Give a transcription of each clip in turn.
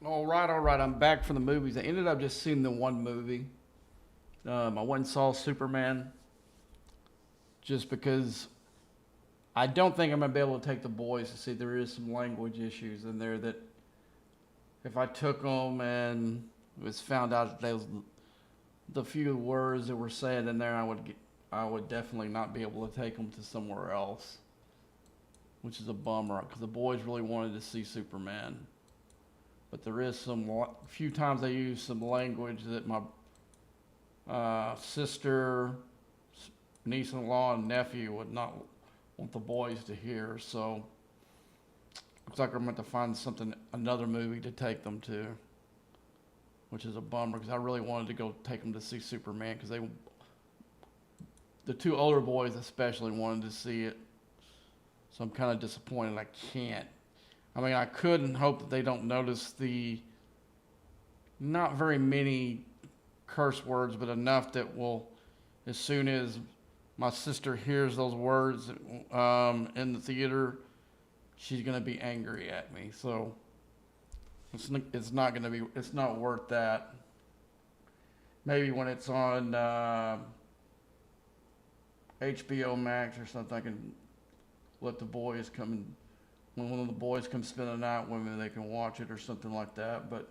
All right, all right. I'm back from the movies. I ended up just seeing the one movie. I went and saw Superman just because I don't think I'm gonna be able to take the boys to see. There is some language issues in there that if I took them and it was found out that those the few words that were said in there, I would definitely not be able to take them to somewhere else, which is a bummer because the boys really wanted to see Superman. But there is some few times I use some language that my sister, niece-in-law, and nephew would not want the boys to hear. So looks like I'm going to find another movie to take them to, which is a bummer because I really wanted to go take them to see Superman because the two older boys especially wanted to see it. So I'm kind of disappointed I can't. I mean, I could and hope that they don't notice the not very many curse words, but enough that will, as soon as my sister hears those words in the theater, she's gonna be angry at me. So it's not gonna be, it's not worth that. Maybe when it's on HBO Max or something, I can let the boys come and when one of the boys come spend the night with me, they can watch it or something like that. But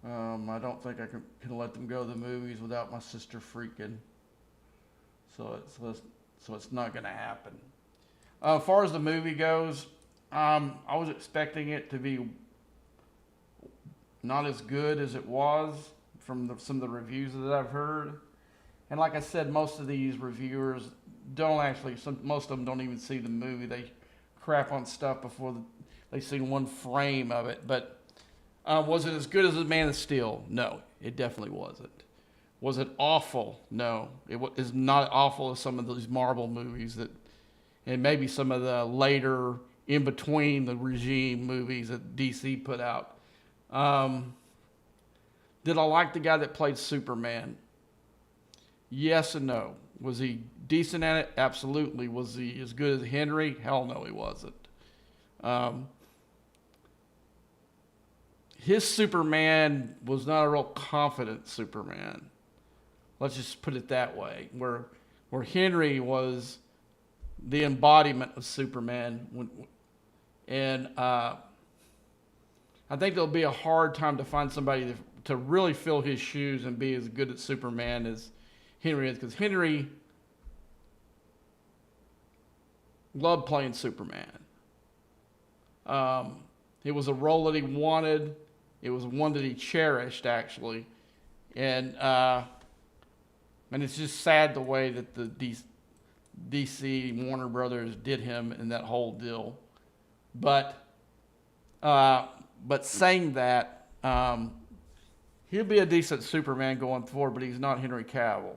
I don't think I can let them go to the movies without my sister freaking. So it's not going to happen. As far as the movie goes, I was expecting it to be not as good as it was from some of the reviews that I've heard. And like I said, most of these reviewers don't actually. Most of them don't even see the movie. They crap on stuff before they see one frame of it. But was it as good as The Man of Steel? No, it definitely wasn't. Was it awful? No, it is not awful as some of these Marvel movies and maybe some of the later in between the regime movies that DC put out. Did I like the guy that played Superman? Yes and no. Was he decent at it? Absolutely. Was he as good as Henry? Hell no, he wasn't. Um, his Superman was not a real confident Superman. Let's just put it that way. Where Henry was the embodiment of Superman, and I think there'll be a hard time to find somebody to really fill his shoes and be as good at Superman as Henry is, because Henry loved playing Superman. It was a role that he wanted. It was one that he cherished, actually, and it's just sad the way that the DC Warner Brothers did him in that whole deal. But saying that, he'll be a decent Superman going forward, but he's not Henry Cavill.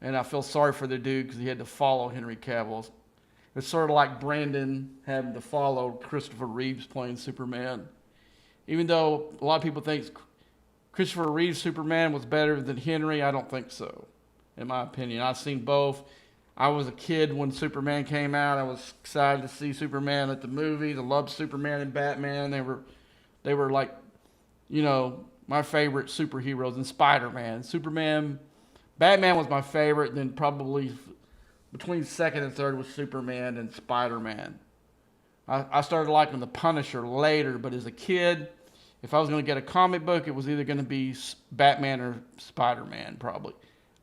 And I feel sorry for the dude because he had to follow Henry Cavill. It's sort of like Brandon having to follow Christopher Reeves playing Superman. Even though a lot of people think Christopher Reeves' Superman was better than Henry, I don't think so, in my opinion. I've seen both. I was a kid when Superman came out. I was excited to see Superman at the movies. I loved Superman and Batman. They were like, my favorite superheroes, and Spider-Man. Batman was my favorite, then probably between second and third was Superman and Spider-Man. I started liking the Punisher later, but as a kid, if I was going to get a comic book, it was either going to be Batman or Spider-Man, probably.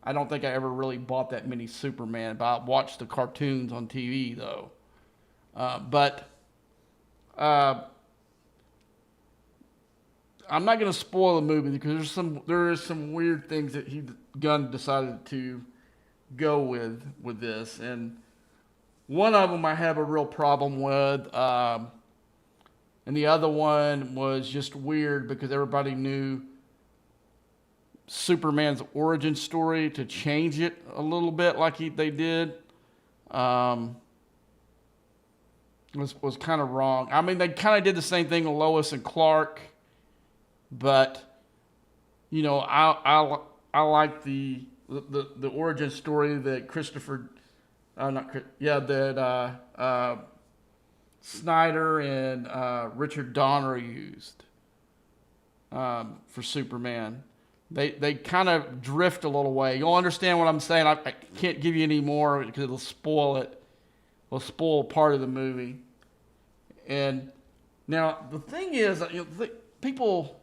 I don't think I ever really bought that many Superman, but I watched the cartoons on TV, though. But I'm not going to spoil the movie because there is some weird things that Gunn decided to go with this, and one of them I have a real problem with, and the other one was just weird because everybody knew Superman's origin story to change it a little bit like they did. Was kind of wrong. I mean, they kind of did the same thing with Lois and Clark, but I like the origin story that Christopher, not yeah that Snyder and Richard Donner used for Superman. They kind of drift a little way. You'll understand what I'm saying. I can't give you any more because it'll spoil it. It'll spoil part of the movie. And now the thing is, people.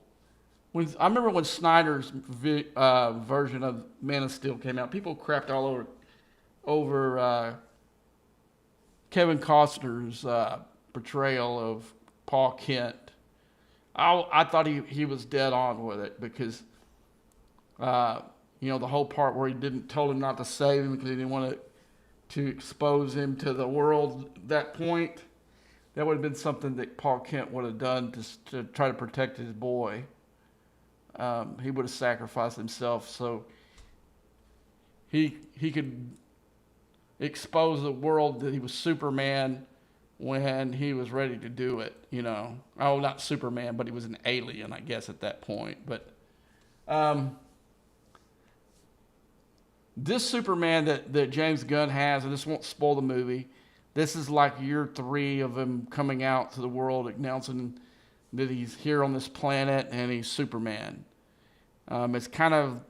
I remember when Snyder's version of Man of Steel came out, people crapped all over Kevin Costner's portrayal of Paul Kent. I thought he was dead on with it because the whole part where he told him not to save him because he didn't want to expose him to the world at that point. That would have been something that Paul Kent would have done to try to protect his boy. He would have sacrificed himself so he could expose the world that he was Superman when he was ready to do it. Oh, not Superman, but he was an alien, I guess, at that point. But this Superman that James Gunn has, and this won't spoil the movie, this is like year 3 of him coming out to the world announcing that he's here on this planet and he's Superman. It's kind of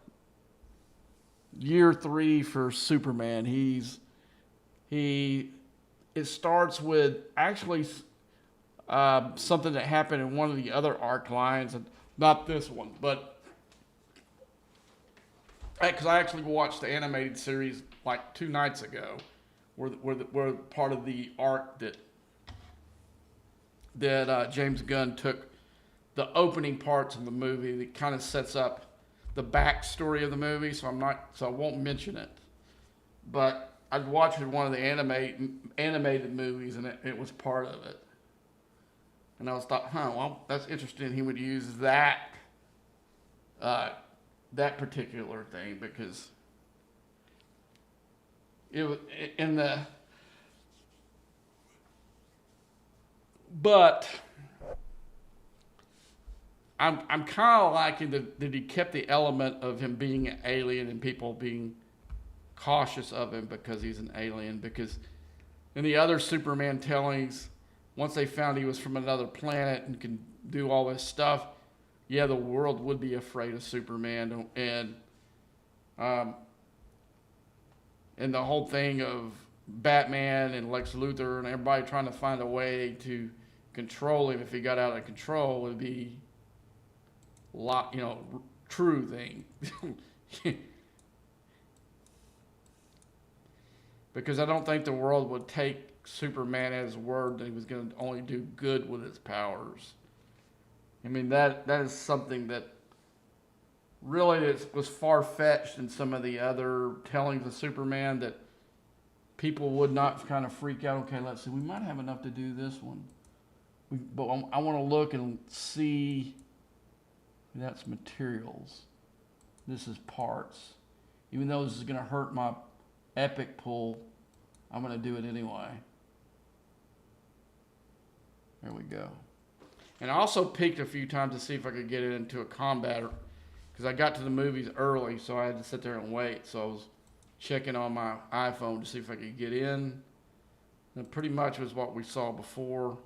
year 3 for Superman. It starts with actually something that happened in one of the other arc lines, and not this one, but because I actually watched the animated series like 2 nights ago, where part of the arc that James Gunn took the opening parts of the movie that kind of sets up the backstory of the movie. So I won't mention it, but I'd watched one of the animated movies, and it was part of it. And I was thought, well, that's interesting. He would use that particular thing because it was in the. But I'm kind of liking that he kept the element of him being an alien and people being cautious of him because he's an alien. Because in the other Superman tellings, once they found he was from another planet and can do all this stuff, yeah, the world would be afraid of Superman. And the whole thing of Batman and Lex Luthor and everybody trying to find a way to control him if he got out of control would be true thing. Because I don't think the world would take Superman at his word that he was going to only do good with his powers. I mean, that is something that really was far-fetched in some of the other tellings of Superman that people would not kind of freak out. Okay, let's see, we might have enough to do this one. But I want to look and see. That's materials. This is parts. Even though this is going to hurt my epic pool, I'm going to do it anyway. There we go. And I also peeked a few times to see if I could get it into a combat, because I got to the movies early, so I had to sit there and wait. So I was checking on my iPhone to see if I could get in. And it pretty much was what we saw before.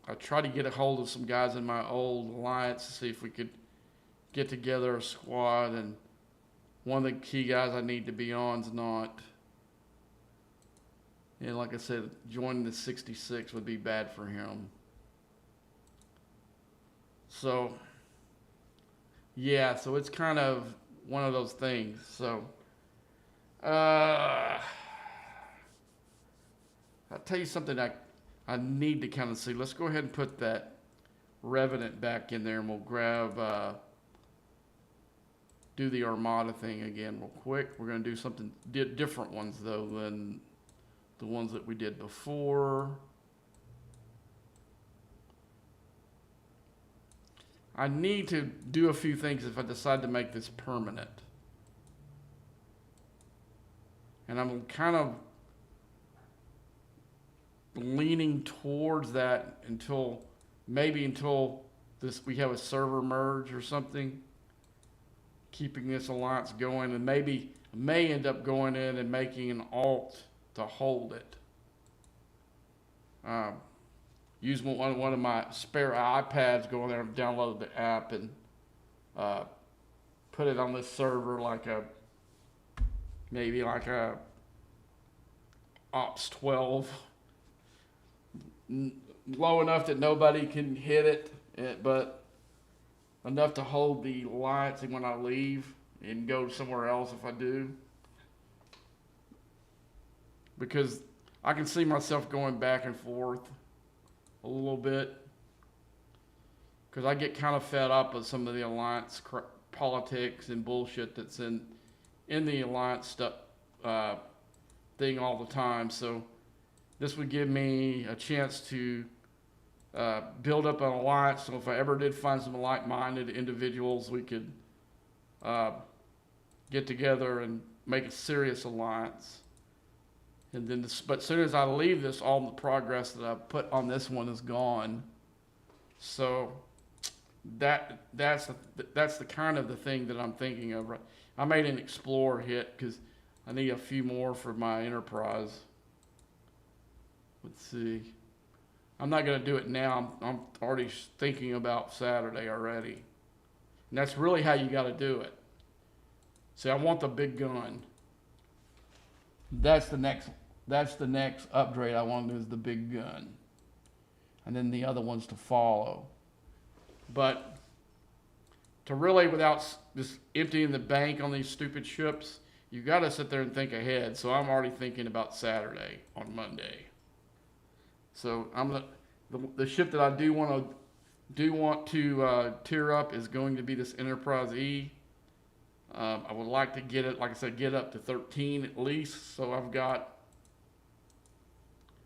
I tried to get a hold of some guys in my old alliance to see if we could get together a squad, and one of the key guys I need to be on is not. And like I said, joining the 66 would be bad for him. So, yeah, so it's kind of one of those things. So, I'll tell you something I need to kind of see. Let's go ahead and put that Revenant back in there, and we'll grab, do the Armada thing again real quick. We're going to do something different ones, though, than the ones that we did before. I need to do a few things if I decide to make this permanent. And I'm kind of leaning towards that until we have a server merge or something, keeping this alliance going, and maybe may end up going in and making an alt to hold it. use one of my spare iPads, go in there and download the app and put it on this server maybe like a Ops 12, low enough that nobody can hit it, but enough to hold the lights and when I leave and go somewhere else if I do. Because I can see myself going back and forth a little bit. Because I get kind of fed up with some of the alliance politics and bullshit that's in the alliance stuff thing all the time. So this would give me a chance to build up an alliance. So if I ever did find some like-minded individuals, we could get together and make a serious alliance. And then, but as soon as I leave this, all the progress that I put on this one is gone. So that's the kind of the thing that I'm thinking of. I made an Explorer hit because I need a few more for my Enterprise. Let's see. I'm not going to do it now. I'm already thinking about Saturday already. And that's really how you got to do it. See, I want the big gun. That's the next upgrade I want to do is the big gun. And then the other ones to follow. But to really, without just emptying the bank on these stupid ships, you got to sit there and think ahead. So I'm already thinking about Saturday on Monday. So the ship that I do want to tier up is going to be this Enterprise E. I would like to get it, like I said, get up to 13 at least. So I've got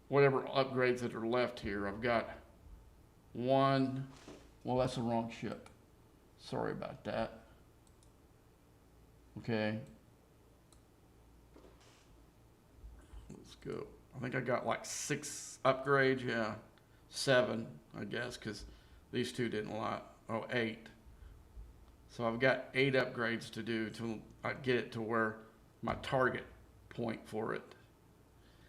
whatever upgrades that are left here. I've got one. Well, that's the wrong ship. Sorry about that. Okay. Let's go. I think I got like 6 upgrades. Yeah. 7, I guess, because these two didn't lot. Oh, 8. So I've got 8 upgrades to do till I get it to where my target point for it.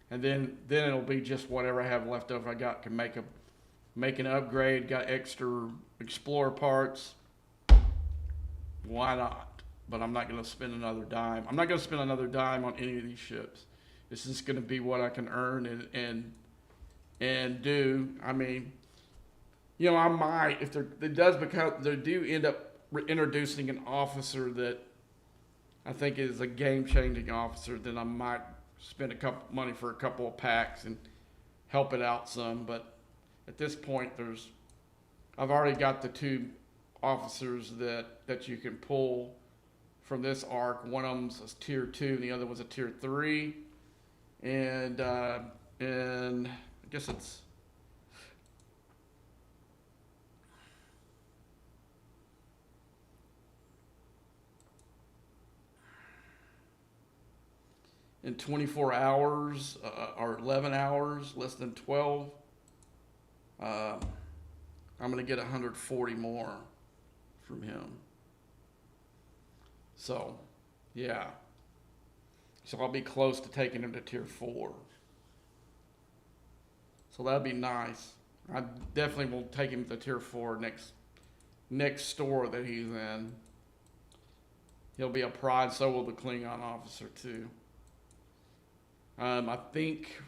And then it'll be just whatever I have left over. I got can make an upgrade, got extra Explorer parts. Why not? But I'm not going to spend another dime. I'm not going to spend another dime on any of these ships. This is going to be what I can earn and do. I mean, I might, if they do end up introducing an officer that I think is a game-changing officer, then I might spend money for a couple of packs and help it out some. But at this point, I've already got the 2 officers that you can pull from this arc. One of them's a tier 2, and the other was a tier 3. And I guess it's in 24 hours or 11 hours, less than 12, I'm going to get 140 more from him. So, yeah. So I'll be close to taking him to tier 4. So that'd be nice. I definitely will take him to tier 4 next store that he's in. He'll be a pride, so will the Klingon officer too. I think,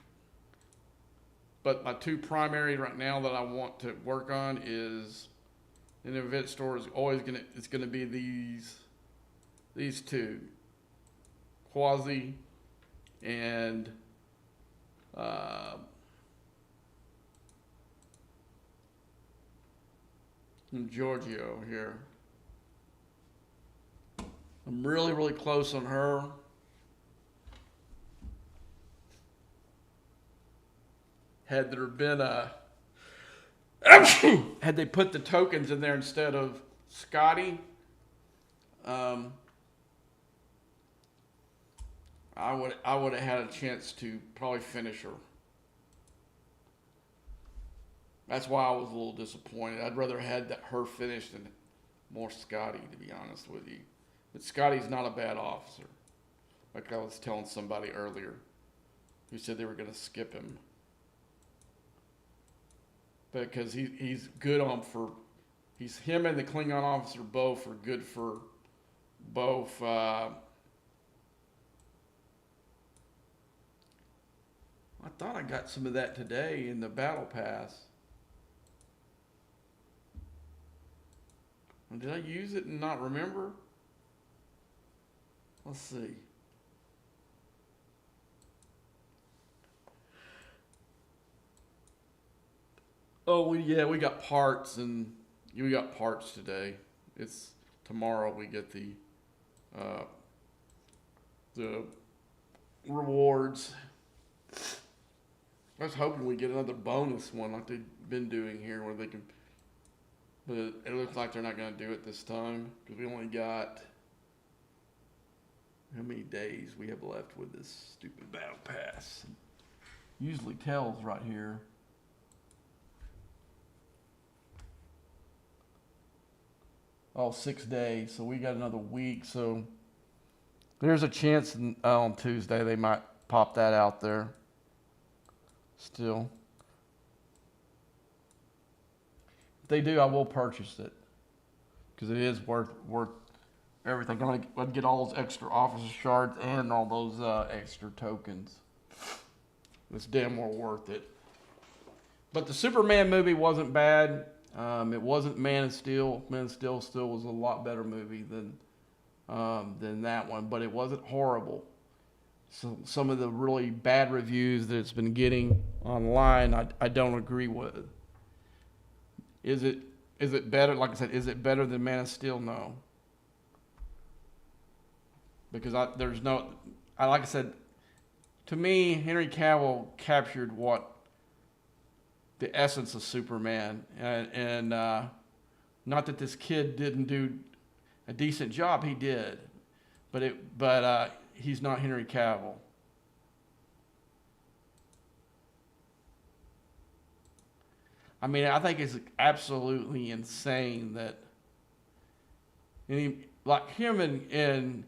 but my 2 primary right now that I want to work on is in the event store is always it's gonna be these 2, Quasi and Giorgio here. I'm really, really close on her. Had there been had they put the tokens in there instead of Scotty, I would have had a chance to probably finish her. That's why I was a little disappointed. I'd rather have had her finished than more Scotty, to be honest with you. But Scotty's not a bad officer, like I was telling somebody earlier who said they were going to skip him. because he's good on for he's him and the Klingon officer both are good for both. I thought I got some of that today in the battle pass. Did I use it and not remember? Let's see. Oh, we got parts and we got parts today. It's tomorrow we get uh, the rewards. I was hoping we get another bonus one like they've been doing here, where they can. But it looks like they're not going to do it this time because we only got how many days we have left with this stupid battle pass. Usually tells right here. Oh, 6 days. So we got another week. So there's a chance on Tuesday they might pop that out there. Still. If they do, I will purchase it because it is worth everything. I'd get all those extra officer shards and all those extra tokens. It's damn well worth it. But the Superman movie wasn't bad. It wasn't Man of Steel. Man of Steel still was a lot better movie than that one, but it wasn't horrible. So some of the really bad reviews that it's been getting online, I don't agree with. Is it better? Like I said, is it better than Man of Steel? No. Because like I said, to me, Henry Cavill captured what the essence of Superman, and not that this kid didn't do a decent job, he did, but he's not Henry Cavill. I mean, I think it's absolutely insane that like him and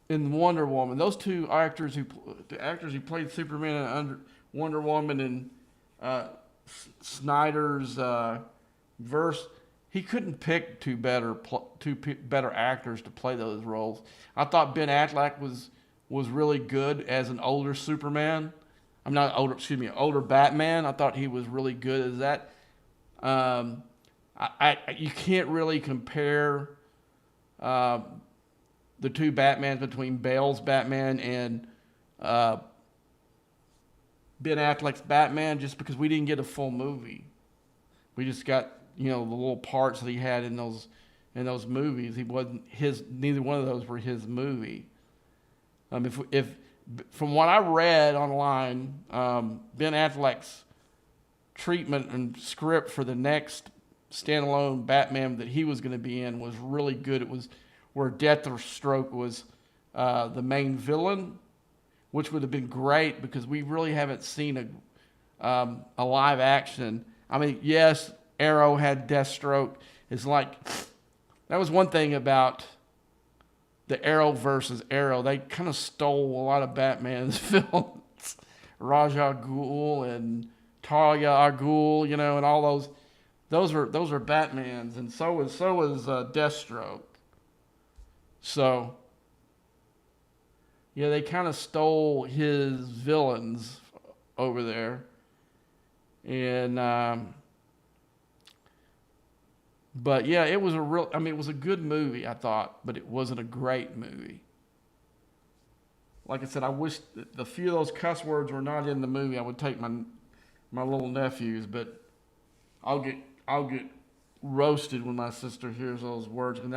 in Wonder Woman, those two actors who played Superman and Wonder Woman and Snyder's verse, he couldn't pick two better actors to play those roles. I thought Ben Affleck was really good as an older Superman. I'm not older, excuse me, older Batman. I thought he was really good as that. You can't really compare the two Batmans between Bale's Batman and Ben Affleck's Batman, just because we didn't get a full movie. We just got the little parts that he had in those movies. Neither one of those were his movie. If from what I read online, Ben Affleck's treatment and script for the next standalone Batman that he was going to be in was really good. It was where Deathstroke was the main villain, which would have been great because we really haven't seen a live action. I mean, yes, Arrow had Deathstroke. It's like that was one thing about the Arrow versus Arrow. They kind of stole a lot of Batman's villains, Ra's al Ghul and Talia al Ghul, and all those. Those are Batmans, and so was Deathstroke. So, yeah, they kind of stole his villains over there. And, but yeah, it was it was a good movie, I thought, but it wasn't a great movie. Like I said, I wish the few of those cuss words were not in the movie. I would take my little nephews, but I'll get roasted when my sister hears those words, and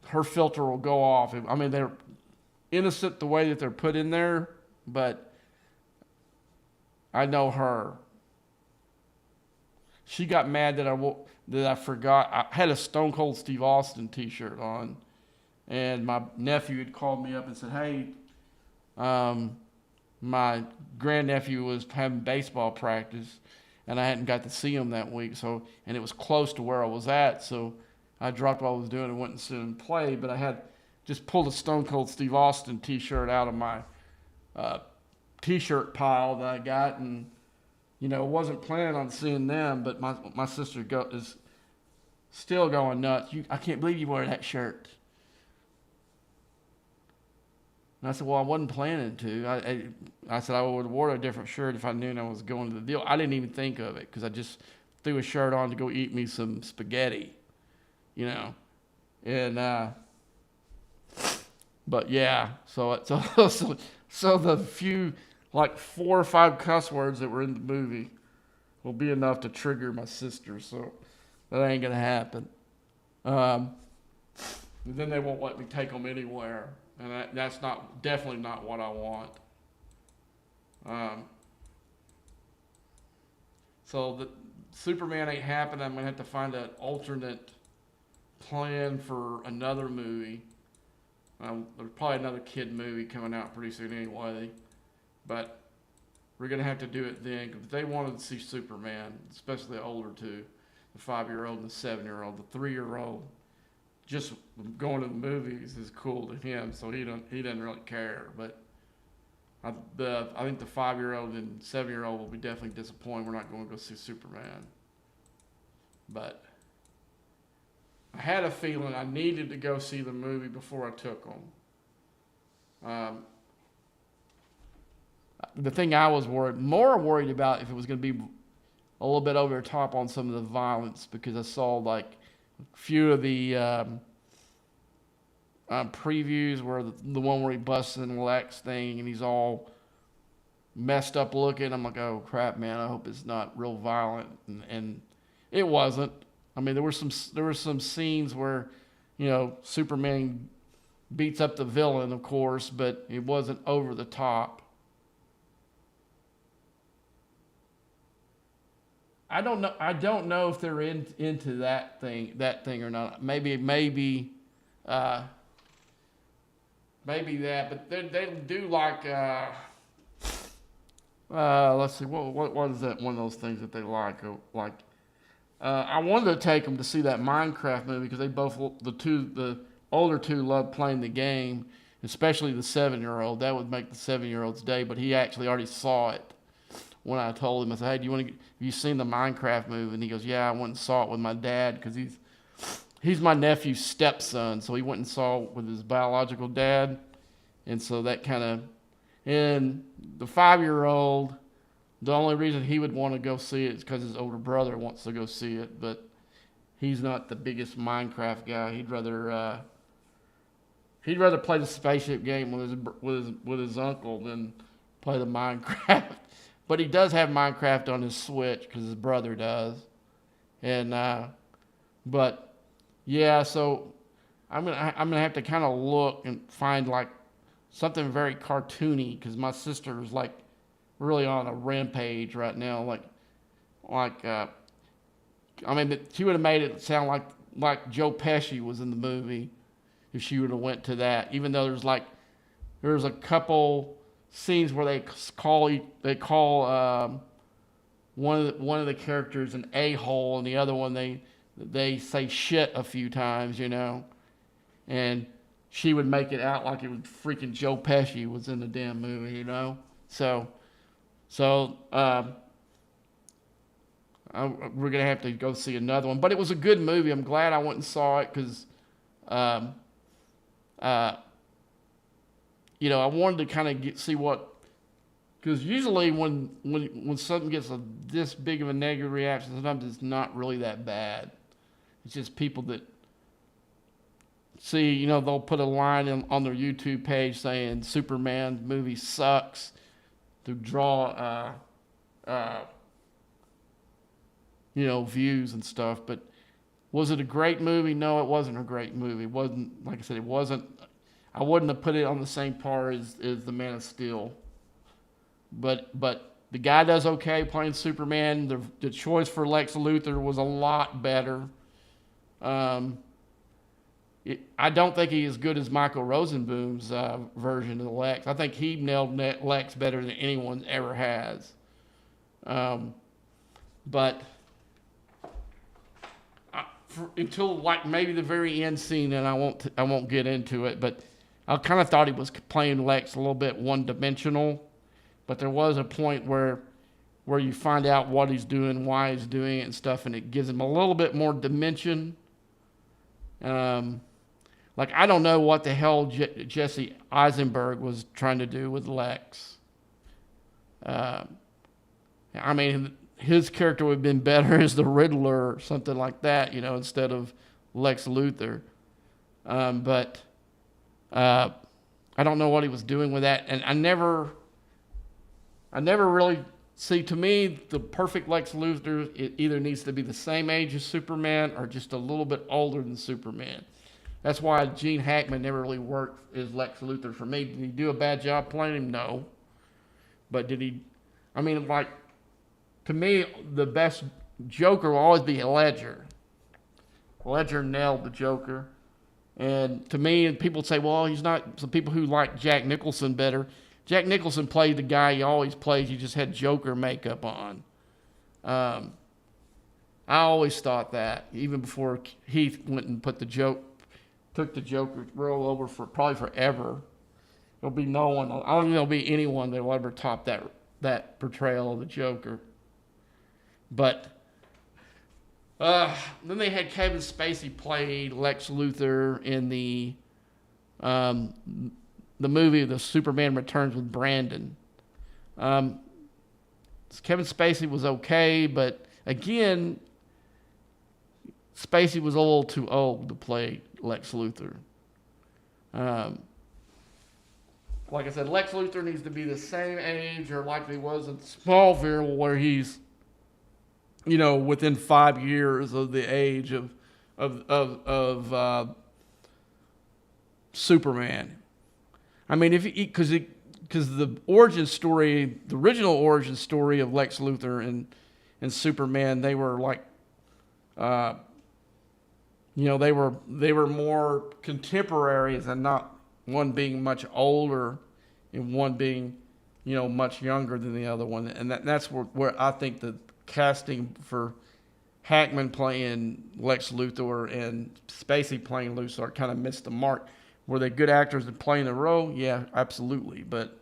her filter will go off. I mean, they're innocent the way that they're put in there, but I know her. She got mad that I forgot. I had a Stone Cold Steve Austin T-shirt on, and my nephew had called me up and said, "Hey, my grandnephew was having baseball practice, and I hadn't got to see him that week. And it was close to where I was at, so I dropped what I was doing and went and sit and played. But I had just pulled a Stone Cold Steve Austin T-shirt out of my T-shirt pile that I got, and wasn't planning on seeing them, but my sister is still going nuts. I can't believe you wore that shirt. And I said, well, I wasn't planning to. I said I would have worn a different shirt if I knew I was going to the deal. I didn't even think of it because I just threw a shirt on to go eat me some spaghetti, And but yeah, so the few like 4 or 5 cuss words that were in the movie will be enough to trigger my sister. So that ain't gonna happen. Then they won't let me take them anywhere. And that's definitely not what I want. So the Superman ain't happening. I'm gonna have to find an alternate plan for another movie. There's probably another kid movie coming out pretty soon anyway, but we're gonna have to do it then. Because if they wanted to see Superman, especially the older two, the 5-year-old and the 7-year-old, the 3-year-old. Just going to the movies is cool to him, so he doesn't really care. But I think the 5-year-old and 7-year-old will be definitely disappointed. We're not going to go see Superman. But I had a feeling I needed to go see the movie before I took them. The thing I was more worried about if it was going to be a little bit over the top on some of the violence, because I saw like few of the previews where the one where he busts in Lex thing and he's all messed up looking. I'm like, oh crap, man! I hope it's not real violent, and it wasn't. I mean, there were some scenes where, Superman beats up the villain, of course, but it wasn't over the top. I don't know if they're into that thing or not. Maybe that, but they do like. Let's see, what is that? One of those things that they like. I wanted to take them to see that Minecraft movie because the older two love playing the game, especially the 7-year-old. That would make the 7-year-old's day, but he actually already saw it. When I told him, I said, hey, have you seen the Minecraft movie? And he goes, yeah, I went and saw it with my dad because he's my nephew's stepson. So he went and saw it with his biological dad. And so that kind of, and the 5-year-old, the only reason he would want to go see it is because his older brother wants to go see it. But he's not the biggest Minecraft guy. He'd rather play the spaceship game with his uncle than play the Minecraft. But he does have Minecraft on his Switch because his brother does. And but yeah, so I'm gonna have to kind of look and find like something very cartoony because my sister is like really on a rampage right now. I mean, she would have made it sound like Joe Pesci was in the movie if she would have went to that. Even though there's a couple scenes where they call one of the characters an a-hole, and the other one they say shit a few times, and she would make it out like it was freaking Joe Pesci was in the damn movie, So we're gonna have to go see another one, but it was a good movie. I'm glad I went and saw it because I wanted to kind of see what, because usually when something gets this big of a negative reaction, sometimes it's not really that bad. It's just people that see, they'll put a line on their YouTube page saying Superman movie sucks to draw, views and stuff. But was it a great movie? No, it wasn't a great movie. It wasn't, like I said, I wouldn't have put it on the same par as the Man of Steel. But the guy does okay playing Superman. The choice for Lex Luthor was a lot better. I don't think he's as good as Michael Rosenbaum's version of Lex. I think he nailed Lex better than anyone ever has. But until like maybe the very end scene, and I won't get into it, but I kind of thought he was playing Lex a little bit one dimensional. But there was a point where you find out what he's doing, why he's doing it, and stuff, and it gives him a little bit more dimension. Like I don't know what the hell Jesse Eisenberg was trying to do with Lex. I mean, his character would have been better as the Riddler or something like that, you know, instead of Lex Luthor. But I don't know what he was doing with that, and I never really see. To me, the perfect Lex Luthor, it either needs to be the same age as Superman or just a little bit older than Superman. That's why Gene Hackman never really worked as Lex Luthor for me. Did he do a bad job playing him? No. But did he? I mean, like, to me, the best Joker will always be Ledger. Ledger nailed the Joker. And to me, people say, well, he's not. Some people who like Jack Nicholson better. Jack Nicholson played the guy he always plays. He just had Joker makeup on. I always thought that, even before Heath went and took the Joker role over for probably forever. There'll be no one. I don't think there'll be anyone that will ever top that portrayal of the Joker. But then they had Kevin Spacey play Lex Luthor in the movie The Superman Returns with Brandon. Kevin Spacey was okay, but again, Spacey was a little too old to play Lex Luthor. Like I said, Lex Luthor needs to be the same age or like he was in Smallville, where he's, you know, within 5 years of the age of Superman. I mean, because the origin story, the original origin story of Lex Luthor and Superman, they were like, you know, they were more contemporaries and not one being much older and one being, you know, much younger than the other one. And that's where I think the casting for Hackman playing Lex Luthor and Spacey playing Luthor kind of missed the mark. Were they good actors at playing the role? Yeah, absolutely. But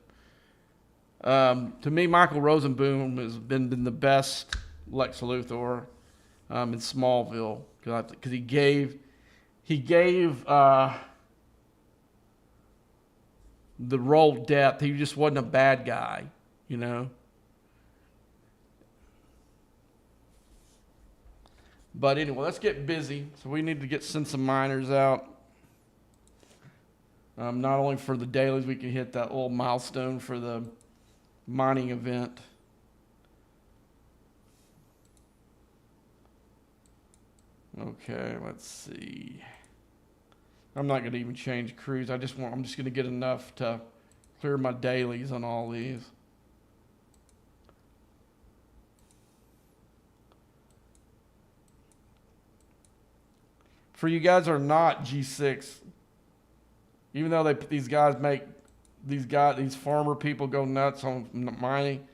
to me, Michael Rosenbaum has been the best Lex Luthor in Smallville, because he gave the role depth. He just wasn't a bad guy, you know. But anyway, let's get busy. So we need to send some miners out. Not only for the dailies, we can hit that little milestone for the mining event. Okay, let's see. I'm not going to even change crews. I'm just going to get enough to clear my dailies on all these. For you guys who are not G6, even though these farmer people go nuts on mining,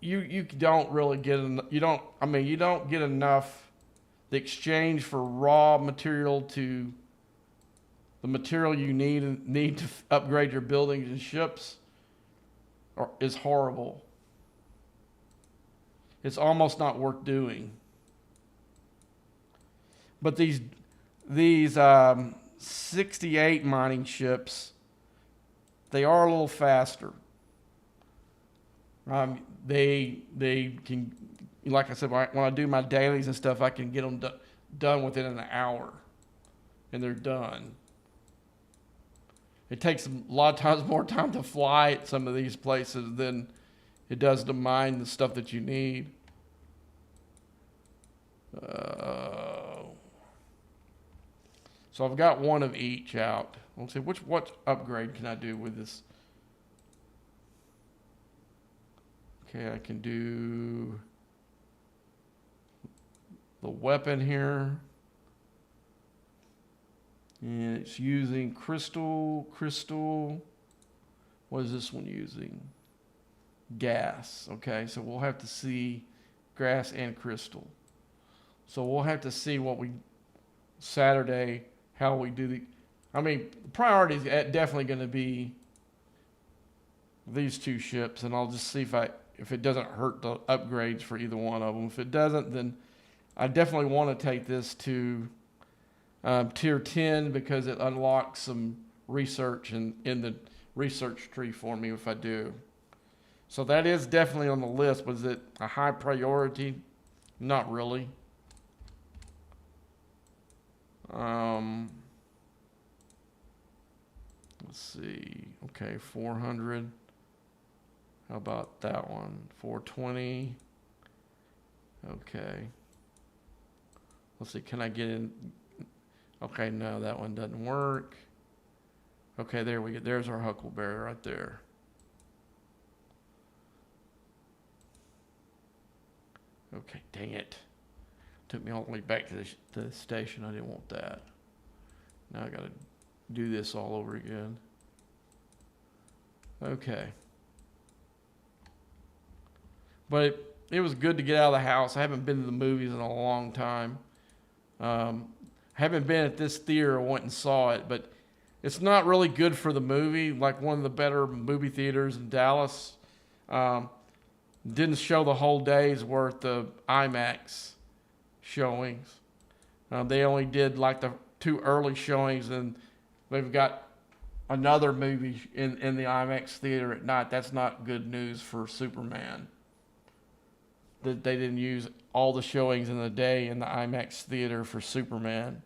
you don't really get you don't get enough. The exchange for raw material to the material you need to upgrade your buildings and ships is horrible. It's almost not worth doing. But these 68 mining ships, they are a little faster. They can, like I said, when I do my dailies and stuff, I can get them done within an hour, and they're done. It takes a lot of times more time to fly at some of these places than it does to mine the stuff that you need. So I've got one of each out. Let's see, what upgrade can I do with this? Okay, I can do the weapon here. And it's using crystal. What is this one using? Gas. Okay, so we'll have to see gas and crystal. So we'll have to see what we Saturday how we do the. I mean, the priority is definitely going to be these two ships, and I'll just see if it doesn't hurt the upgrades for either one of them. If it doesn't, then I definitely want to take this to tier 10 because it unlocks some research in the research tree for me if I do. So that is definitely on the list. Was it a high priority? Not really. Let's see. Okay, 400. How about that one? 420. Okay. Let's see. Can I get in? Okay, no, that one doesn't work. Okay, there we go. There's our Huckleberry right there. Okay, dang it. Took me all the way back to the station. I didn't want that. Now I got to do this all over again. Okay. But it was good to get out of the house. I haven't been to the movies in a long time. Haven't been at this theater. I went and saw it, but it's not really good for the movie. Like one of the better movie theaters in Dallas. Didn't show the whole day's worth of IMAX showings. They only did like the 2 early showings, and they've got another movie in the IMAX theater at night. That's not good news for Superman. That they didn't use all the showings in the day in the IMAX theater for Superman.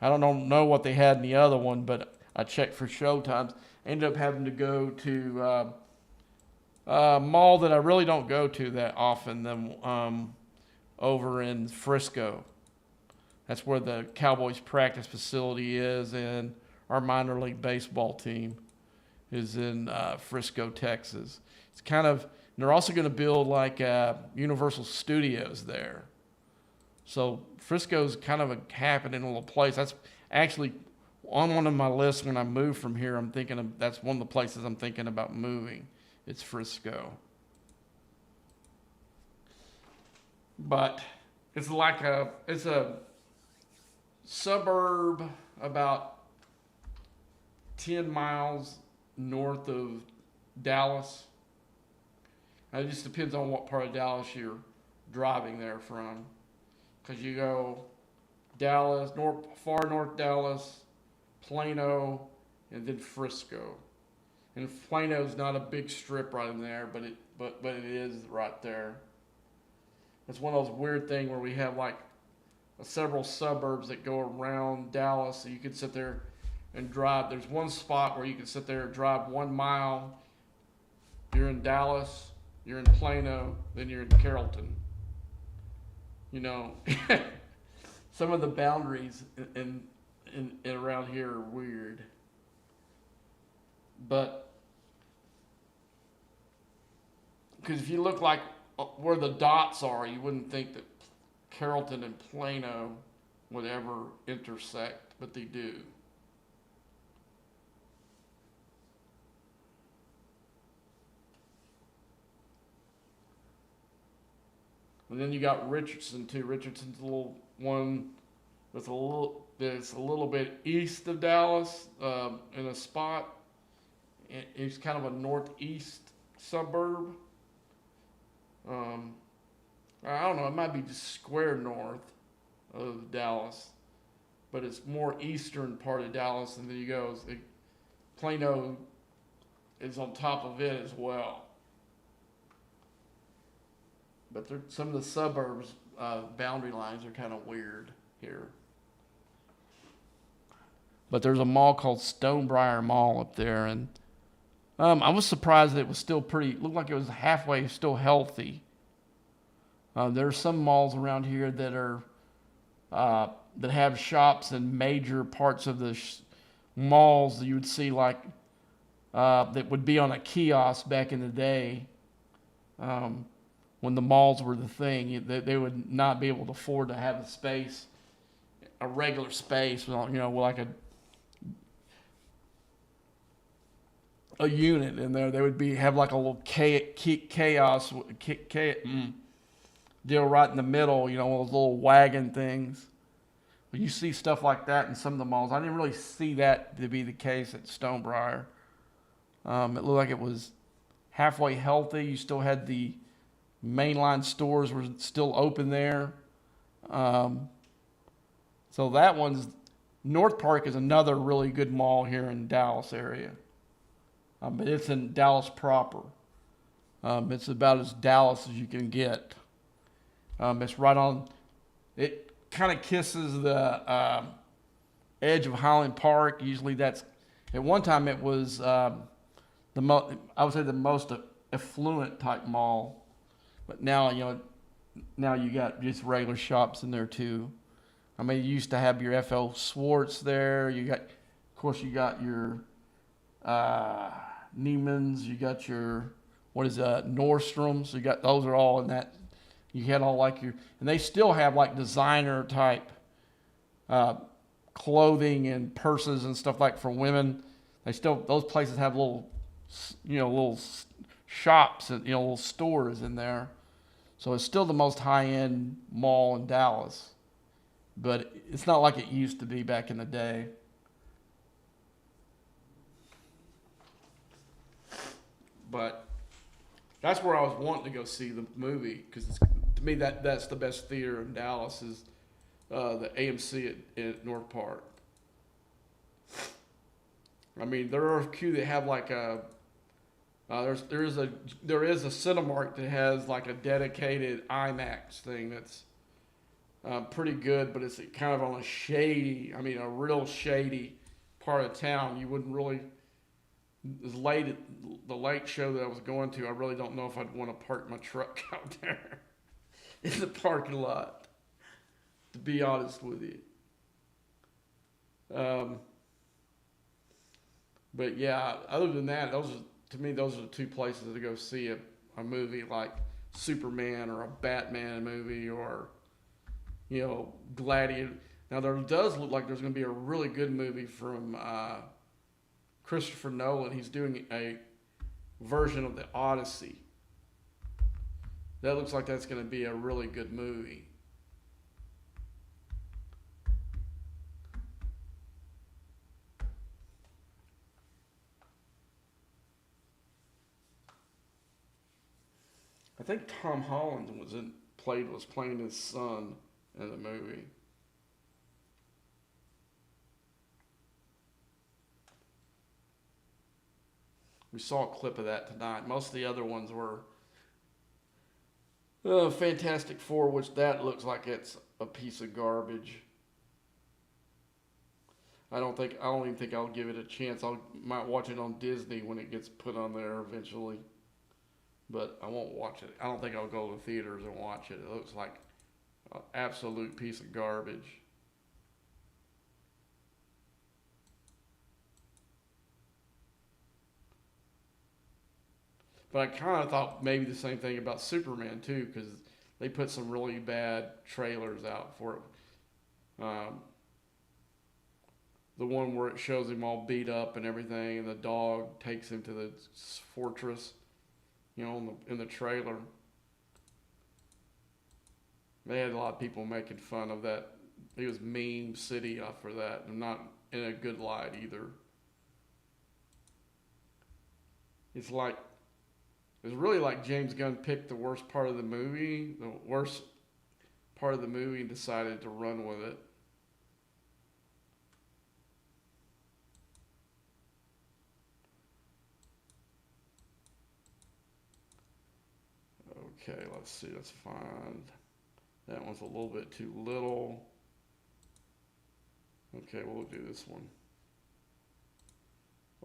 I don't know what they had in the other one, but I checked for show times. Ended up having to go to a mall that I really don't go to that often, over in Frisco. That's where the Cowboys practice facility is, and our minor league baseball team is in Frisco, Texas. It's kind of, they're also going to build like Universal Studios there. So Frisco's kind of a happening little place. That's actually on one of my lists when I move from here. I'm thinking of, that's one of the places I'm thinking about moving. It's Frisco. But it's like it's a suburb about 10 miles north of Dallas. It just depends on what part of Dallas you're driving there from. Because you go Dallas, far north Dallas, Plano, and then Frisco. And Plano's not a big strip right in there, but it is right there. It's one of those weird things where we have like several suburbs that go around Dallas, so you can sit there and drive. There's one spot where you can sit there and drive 1 mile. You're in Dallas, you're in Plano, then you're in Carrollton. You know, some of the boundaries in around here are weird. But because if you look like where the dots are, you wouldn't think that Carrollton and Plano would ever intersect, but they do. And then you got Richardson too. Richardson's a little one that's a little bit east of Dallas in a spot. It's kind of a northeast suburb. I don't know, it might be just square north of Dallas, but it's more eastern part of Dallas, and then you go, Plano is on top of it as well. But some of the suburbs boundary lines are kind of weird here. But there's a mall called Stonebriar Mall up there, and I was surprised that it was still looked like it was halfway still healthy. There are some malls around here that are that have shops in major parts of the malls that you would see like that would be on a kiosk back in the day when the malls were the thing. They would not be able to afford to have a regular space, like a unit in there. They would have like a little chaos. deal right in the middle, you know, those little wagon things. But you see stuff like that in some of the malls. I didn't really see that to be the case at Stonebriar. It looked like it was halfway healthy. You still had the mainline stores were still open there. Um, so that one's North Park is another really good mall here in Dallas area, but it's in Dallas proper. It's about as Dallas as you can get. It's right on. It kind of kisses the edge of Highland Park. Usually, that's at one time it was I would say the most affluent type mall, but now now you got just regular shops in there too. I mean, you used to have your F.L. Schwartz there. You got, of course, you got your Neiman's. You got your Nordstrom's. You got those are all in that. You had all like your, and they still have like designer type uh, clothing and purses and stuff like for women. They still those places have little, little shops and little stores in there. So it's still the most high end mall in Dallas, but it's not like it used to be back in the day. But that's where I was wanting to go see the movie because to me that's the best theater in Dallas is the AMC at North Park. I mean, there are a few that have like a there is a Cinemark that has like a dedicated IMAX thing that's pretty good, but it's kind of on a real shady part of town. You wouldn't really as late the late show that I was going to. I really don't know if I'd want to park my truck out there in the parking lot. To be honest with you. Um, but yeah, other than that, to me those are the two places to go see a movie like Superman or a Batman movie or Gladiator. Now there does look like there's going to be a really good movie from Christopher Nolan. He's doing a version of the Odyssey. That looks like that's going to be a really good movie. I think Tom Holland was playing his son in the movie. We saw a clip of that tonight. Most of the other ones were Fantastic Four, which that looks like it's a piece of garbage. I don't even think I'll give it a chance. Might watch it on Disney when it gets put on there eventually. But I won't watch it. I don't think I'll go to the theaters and watch it. It looks like an absolute piece of garbage. But I kind of thought maybe the same thing about Superman too, because they put some really bad trailers out for it. The one where it shows him all beat up and everything, and the dog takes him to the fortress, in the trailer. They had a lot of people making fun of that. It was meme city for that, and not in a good light either. It's like it's really like James Gunn picked the worst part of the movie, and decided to run with it. Okay, let's see. Let's find. That one's a little bit too little. Okay, we'll do this one.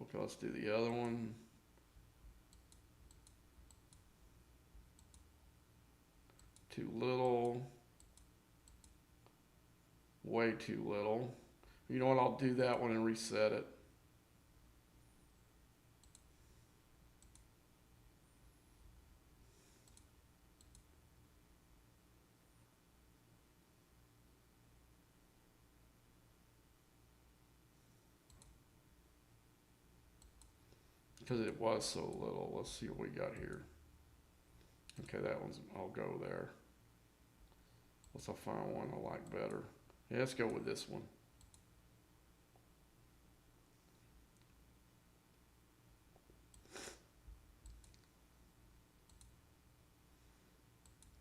Okay, let's do the other one. Too little. Way too little. You know what? I'll do that one and reset it. Because it was so little. Let's see what we got here. Okay, that one's, I'll go there. Unless I find one I like better. Yeah, let's go with this one.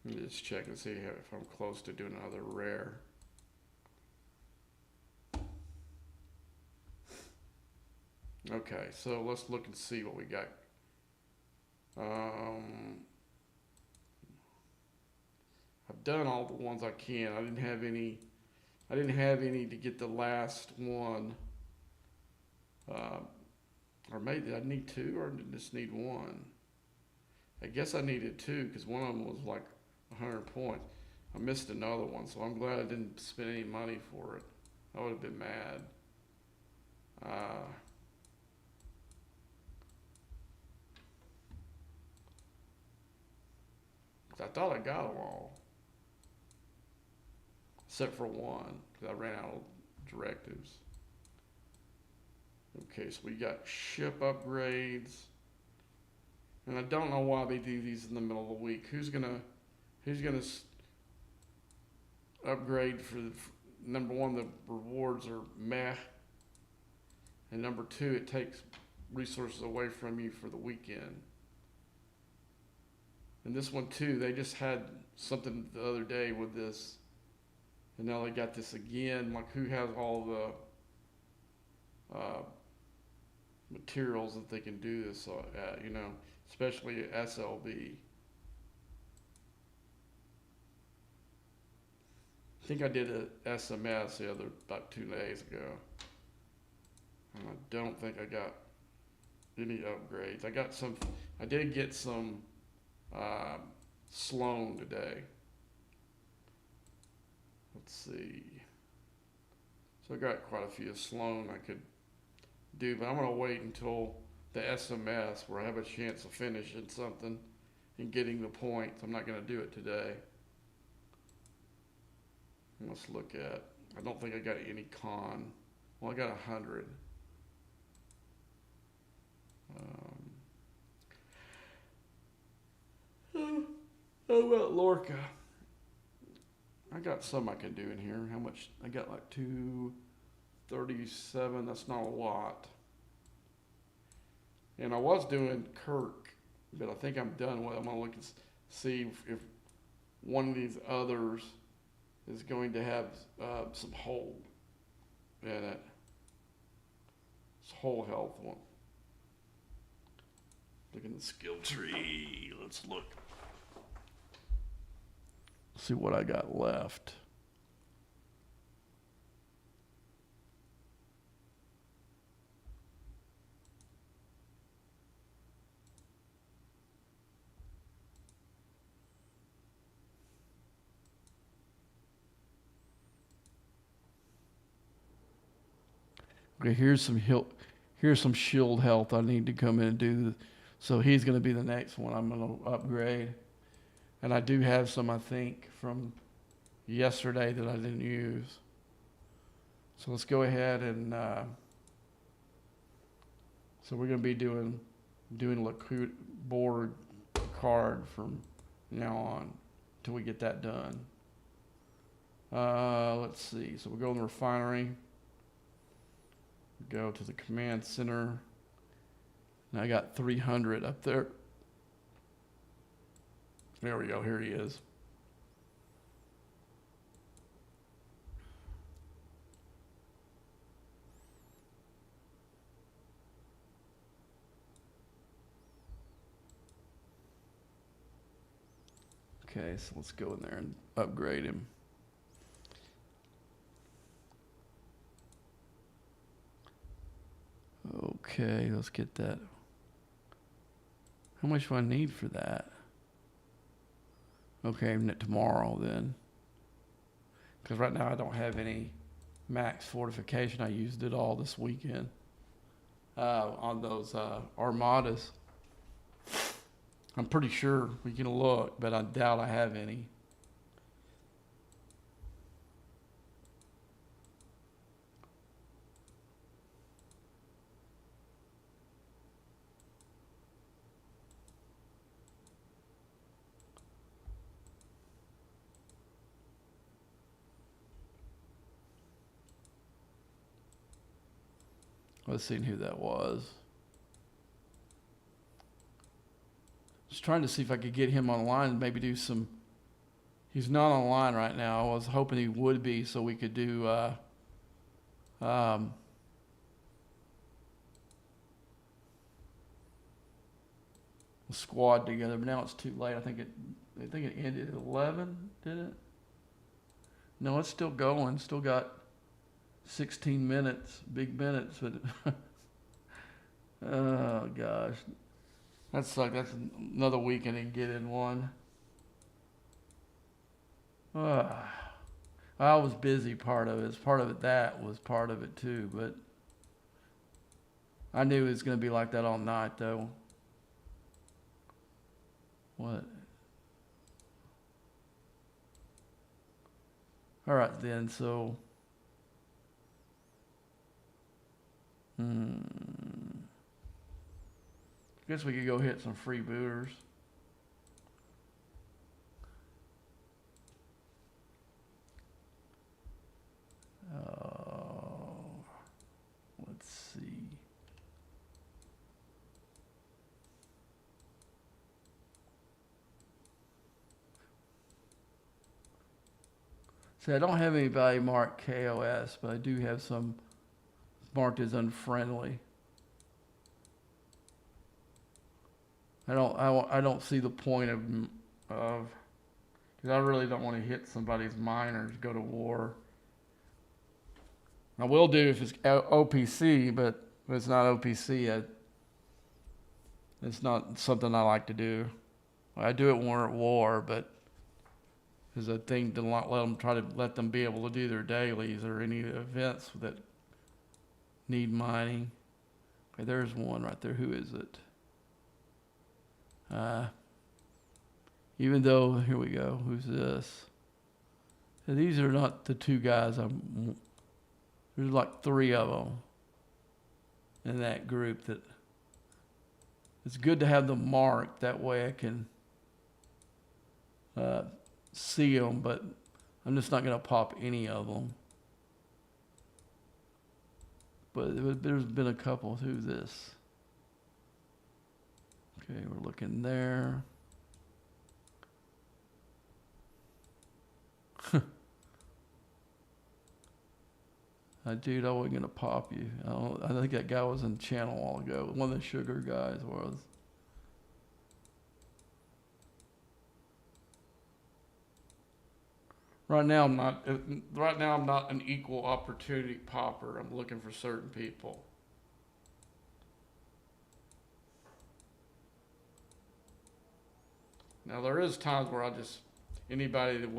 Let me just check and see if I'm close to doing another rare. Okay, so let's look and see what we got. I've done all the ones I can. I didn't have any. I didn't have any to get the last one. Or maybe did I need two, or did I just need one? I guess I needed two because one of them was like 100 points. I missed another one, so I'm glad I didn't spend any money for it. I would have been mad. I thought I got them all, except for one, because I ran out of directives. Okay, so we got ship upgrades, and I don't know why they do these in the middle of the week. Who's gonna upgrade for number one? The rewards are meh, and number two, it takes resources away from you for the weekend. And this one too, they just had something the other day with this, and now they got this again. Like, who has all the materials that they can do this at? You know, especially SLB. I think I did a SMS about 2 days ago, and I don't think I got any upgrades. I got some. I did get some Sloan today. Let's see. So I got quite a few Sloan I could do, but I'm gonna wait until the SMS where I have a chance of finishing something and getting the points. I'm not gonna do it today. Let's look at. I don't think I got any con. Well, I got 100. How about Lorca? I got some I can do in here. How much? I got like 237. That's not a lot. And I was doing Kirk, but I think I'm done with it. I'm gonna look and see if one of these others is going to have some hole in it. It's whole health one. Look in the skill tree. Let's look. See what I got left. Okay, here's some shield health I need to come in and do. So he's going to be the next one I'm going to upgrade. And I do have some, I think, from yesterday that I didn't use. So let's go ahead and so we're going to be doing Liquid board card from now on until we get that done. Let's see. So we'll go in the refinery. Go to the command center. And I got 300 up there. There we go. Here he is. Okay, so let's go in there and upgrade him. Okay, let's get that. How much do I need for that? Okay, tomorrow then. Because right now I don't have any max fortification. I used it all this weekend on those armadas. I'm pretty sure we can look, but I doubt I have any. Let's see who that was. Just trying to see if I could get him online and maybe do some. He's not online right now. I was hoping he would be so we could do a squad together. But now it's too late. I think it ended at 11, did it? No, it's still going. Still got 16 minutes, big minutes. But oh gosh, that sucks. That's another week I didn't get in one. I was busy. Part of it. Part of it. That was part of it too. But I knew it was going to be like that all night, though. What? All right then. So. I guess we could go hit some freebooters. Let's see. See, I don't have anybody marked KOS, but I do have some marked as unfriendly. I don't see the point of because I really don't want to hit somebody's miners, go to war. I will do if it's OPC, but if it's not OPC, it's not something I like to do. I do it when we're at war, but there's a thing to not let them be able to do their dailies or any events that need mining. Okay, there's one right there. Who is it? Even though, here we go. Who's this? So these are not the two guys. There's like 3 of them in that group. That it's good to have them marked. That way I can see them, but I'm just not going to pop any of them. But there's been a couple. Who's this? Okay, we're looking there. Dude, I wasn't going to pop you. I think that guy was in the channel a while ago. One of the sugar guys was. Right now, I'm not an equal opportunity popper. I'm looking for certain people. Now there is times where anybody that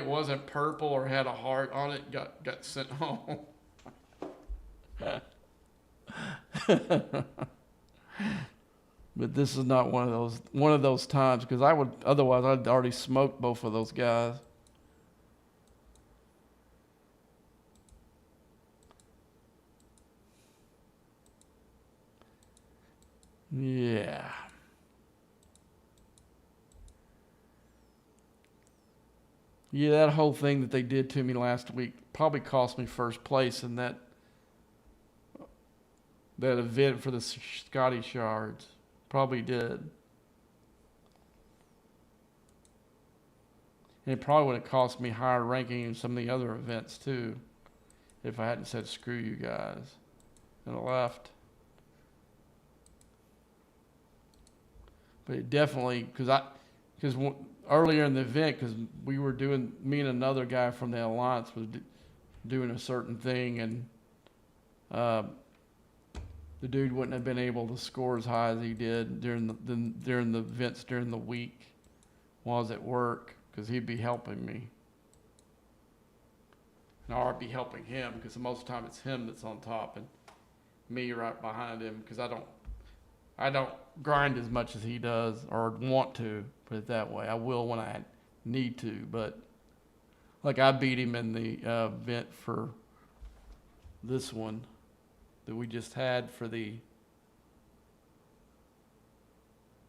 wasn't purple or had a heart on it got sent home. But this is not one of those times, because otherwise I'd already smoked both of those guys. Yeah. Yeah, that whole thing that they did to me last week probably cost me first place in that event for the Scotty Shards. Probably did. And it probably would have cost me higher ranking in some of the other events too, if I hadn't said screw you guys and left. But it definitely, because earlier in the event, because we were doing, me and another guy from the Alliance was doing a certain thing, and the dude wouldn't have been able to score as high as he did during the events during the week while I was at work, because he'd be helping me. And I'd be helping him, because most of the time it's him that's on top and me right behind him, because I don't grind as much as he does, or want to, put it that way. I will when I need to, but like I beat him in the event for this one that we just had for the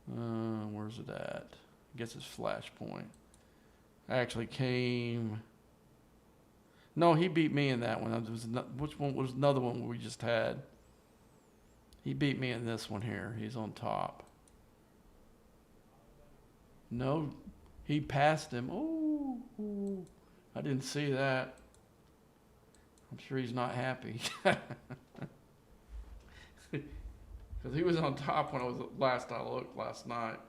where's it at? I guess it's Flashpoint. I actually came No, he beat me in that one. Which one was another one we just had? He beat me in this one here. He's on top. No, he passed him. Oh, I didn't see that. I'm sure he's not happy. Because he was on top when I looked last night.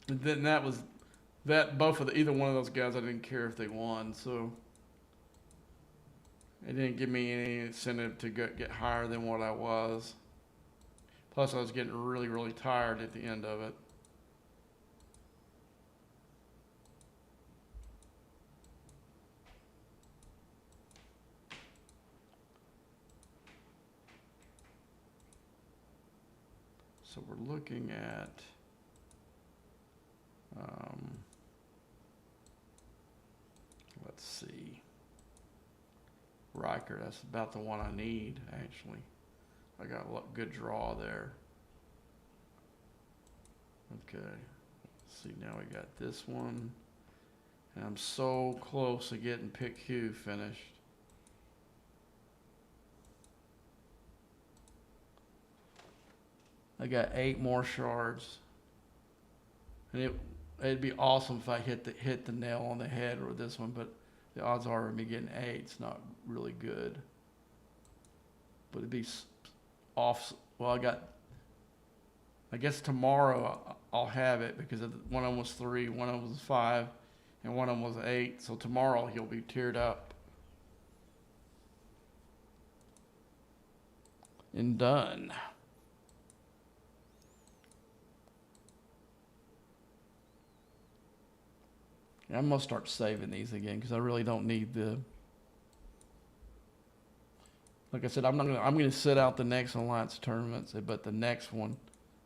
And then both of either one of those guys, I didn't care if they won, so it didn't give me any incentive to get higher than what I was. Plus, I was getting really, really tired at the end of it. So we're looking at let's see, Riker. That's about the one I need, actually. I got a good draw there. Okay, let's see, now we got this one. And I'm so close to getting Pick Q finished. I got 8 more shards. And it'd be awesome if I hit the nail on the head with this one, but the odds are of me getting 8's not really good. But it'd be off. Well, I guess tomorrow I'll have it because one of them was 3, one of them was 5, and one of them was 8. So tomorrow he'll be tiered up and done. I'm gonna start saving these again because I really don't need the. Like I said, I'm gonna sit out the next Alliance tournaments, but the next one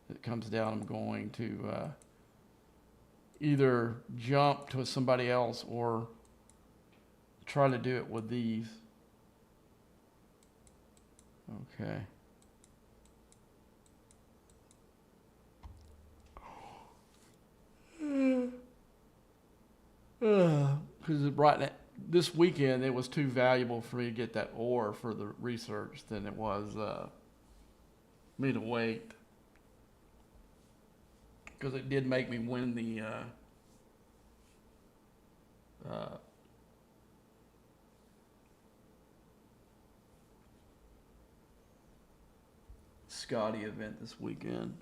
that comes down, I'm going to either jump to somebody else or try to do it with these. Okay. Because this weekend it was too valuable for me to get that ore for the research than it was me to wait. Because it did make me win the Scotty event this weekend.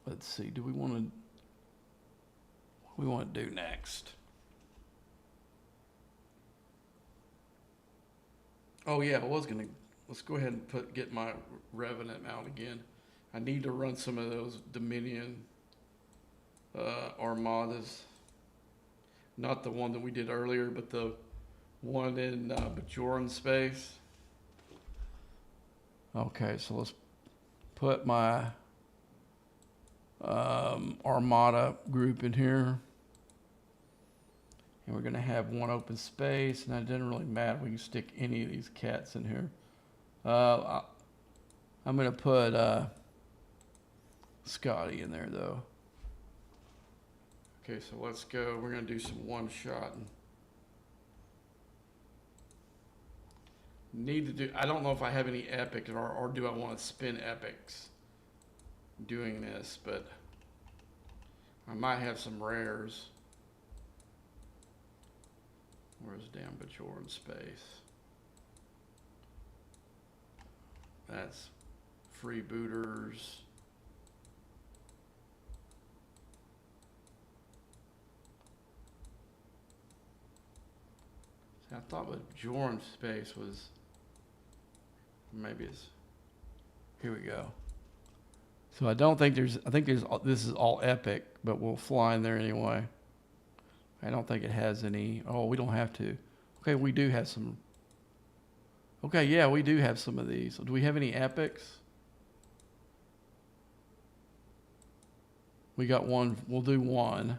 Let's see. What do we want to do next? Oh yeah, let's go ahead and get my Revenant out again. I need to run some of those Dominion armadas. Not the one that we did earlier, but the one in Bajoran space. Okay, so let's put my Armada group in here. And we're going to have one open space, and it doesn't really matter. We can stick any of these cats in here. I'm going to put Scotty in there, though. Okay, so let's go. We're going to do some one-shot. I don't know if I have any epic, or do I want to spin epics doing this, but I might have some rares. Where's damn Bajoran space? That's freebooters. See, I thought Bajoran space was here we go. So I think this is all epic, but we'll fly in there anyway. I don't think it has any. Oh, we don't have to. Okay, we do have some. Okay, yeah, we do have some of these. So do we have any epics? We got one. We'll do one.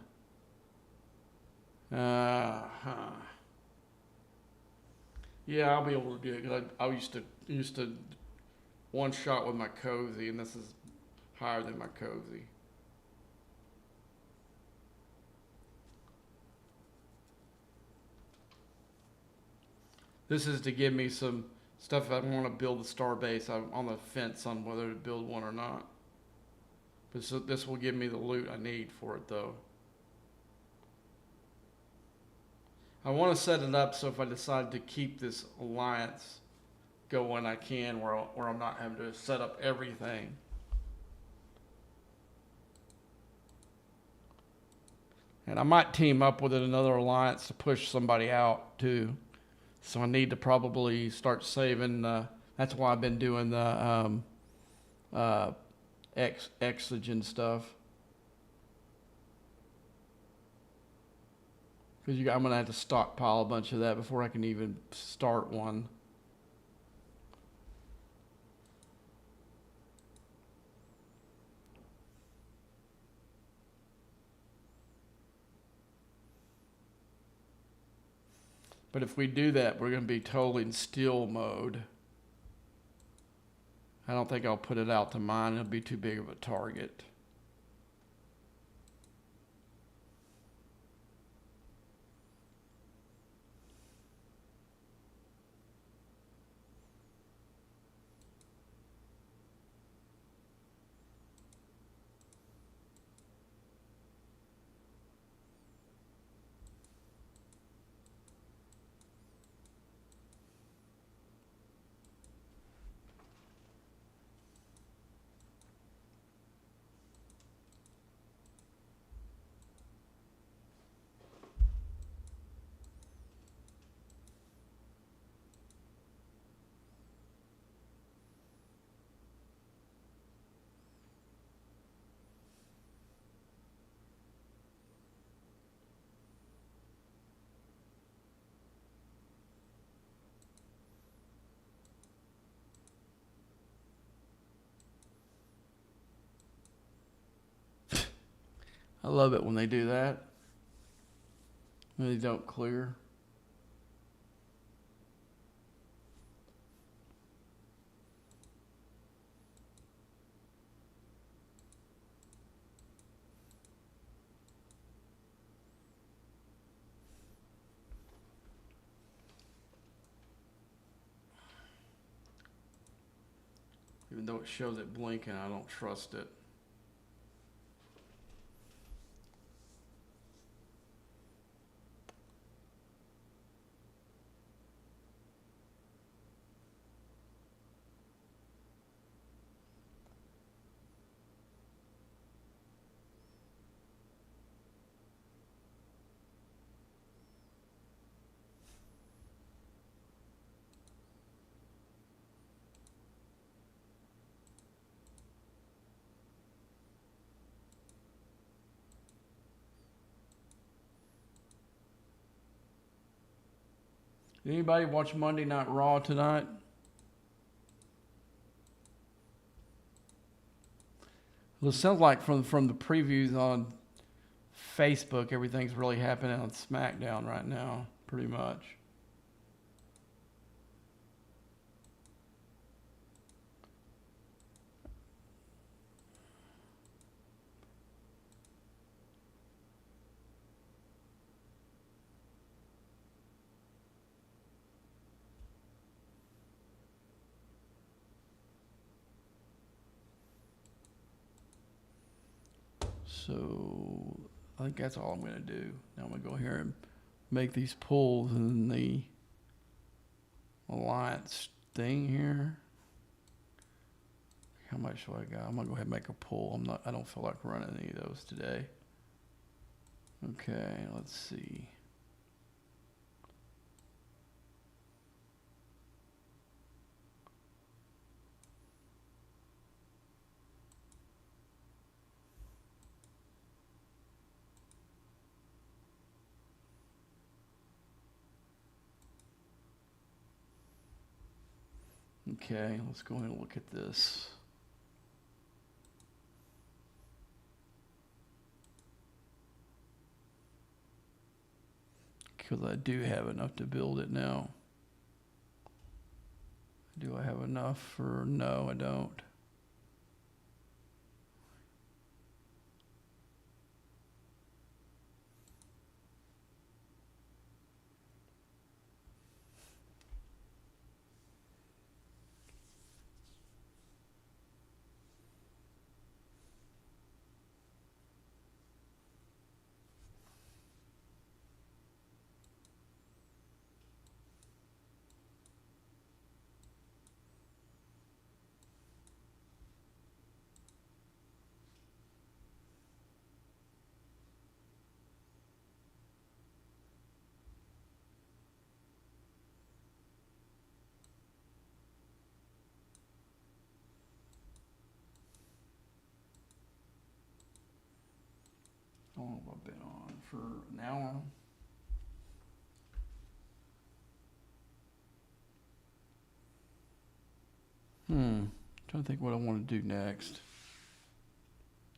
Yeah, I'll be able to do it. 'Cause I used to one shot with my cozy, and this is higher than my cozy. This is to give me some stuff if I want to build a star base. I'm on the fence on whether to build one or not. But so this will give me the loot I need for it, though. I want to set it up so if I decide to keep this alliance going, I can, where I'm not having to set up everything. And I might team up with another alliance to push somebody out too. So I need to probably start saving. That's why I've been doing the exogen stuff. Because I'm going to have to stockpile a bunch of that before I can even start one. But if we do that, we're going to be totally in steal mode. I don't think I'll put it out to mine. It'll be too big of a target. I love it when they do that. When they don't clear. Even though it shows it blinking, I don't trust it. Anybody watch Monday Night Raw tonight? Well, it sounds like from the previews on Facebook, everything's really happening on SmackDown right now, pretty much. So I think that's all I'm going to do. Now I'm going to go here and make these pulls in the alliance thing here. How much do I got? I'm going to go ahead and make a pull. I don't feel like running any of those today. Okay, let's see. Okay, let's go ahead and look at this. Because I do have enough to build it now. Do I have enough for, no, I don't. How long have I been on? For an hour? Trying to think what I want to do next.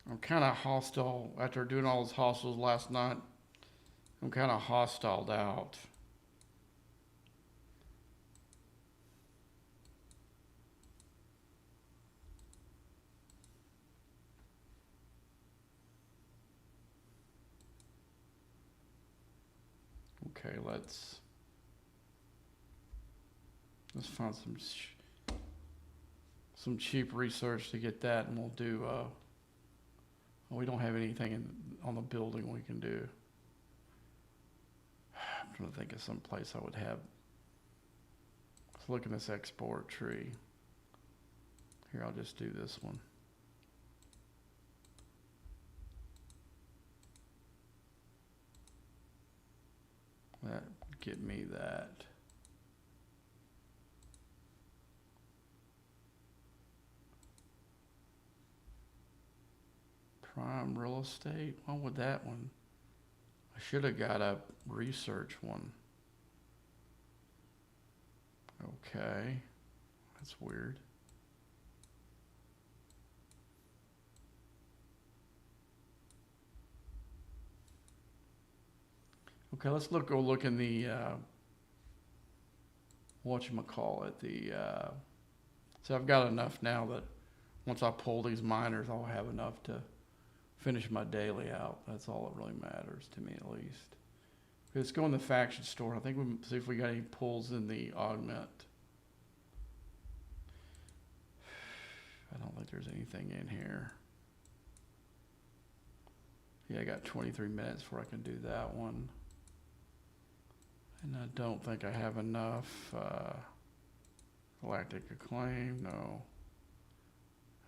I'm kind of hostile after doing all those hostels last night. I'm kind of hostiled out. Okay, let's find some cheap research to get that, and we'll do. We don't have anything on the building we can do. I'm trying to think of some place I would have. Let's look in this export tree. Here, I'll just do this one. That get me that. Prime real estate. What would that one? I should have got a research one. Okay, that's weird. Okay, let's go look in the whatchamacallit, so I've got enough now that once I pull these miners, I'll have enough to finish my daily out. That's all that really matters to me, at least. Let's go in the faction store. I think we see if we got any pulls in the augment. I don't think there's anything in here. Yeah, I got 23 minutes before I can do that one. And I don't think I have enough galactic acclaim. No.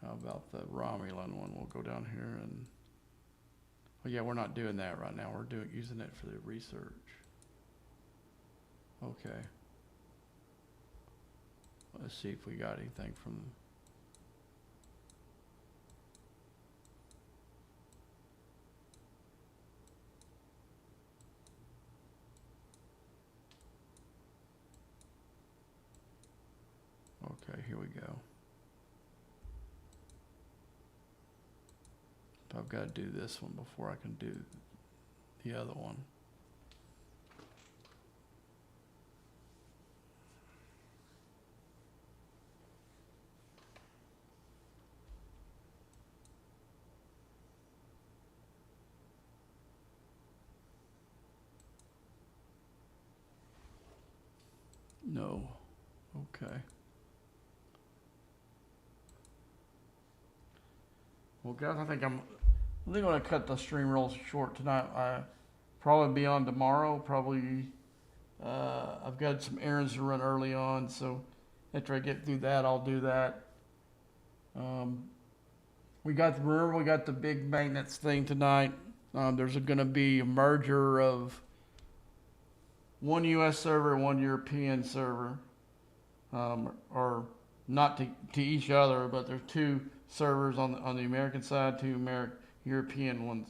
How about the Romulan one? We'll go down here and. Well, yeah, we're not doing that right now. We're using it for the research. Okay. Let's see if we got anything from. Okay, here we go. I've got to do this one before I can do the other one. No. Okay. Well, guys, I think I'm going to cut the stream real short tonight. Probably be on tomorrow. Probably, I've got some errands to run early on, so after I get through that, I'll do that. We got the big maintenance thing tonight. There's going to be a merger of one U.S. server and one European server, or not to each other, but there's two servers on the American side, two European ones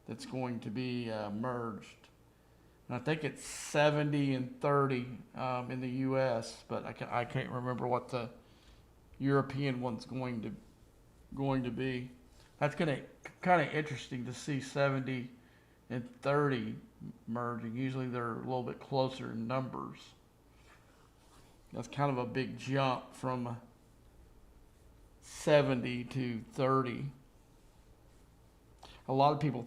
that's going to be merged. And I think it's 70 and 30 in the U.S., but I can't remember what the European one's going to be. That's going to kind of interesting to see 70 and 30 merging. Usually they're a little bit closer in numbers. That's kind of a big jump from 70 to 30. A lot of people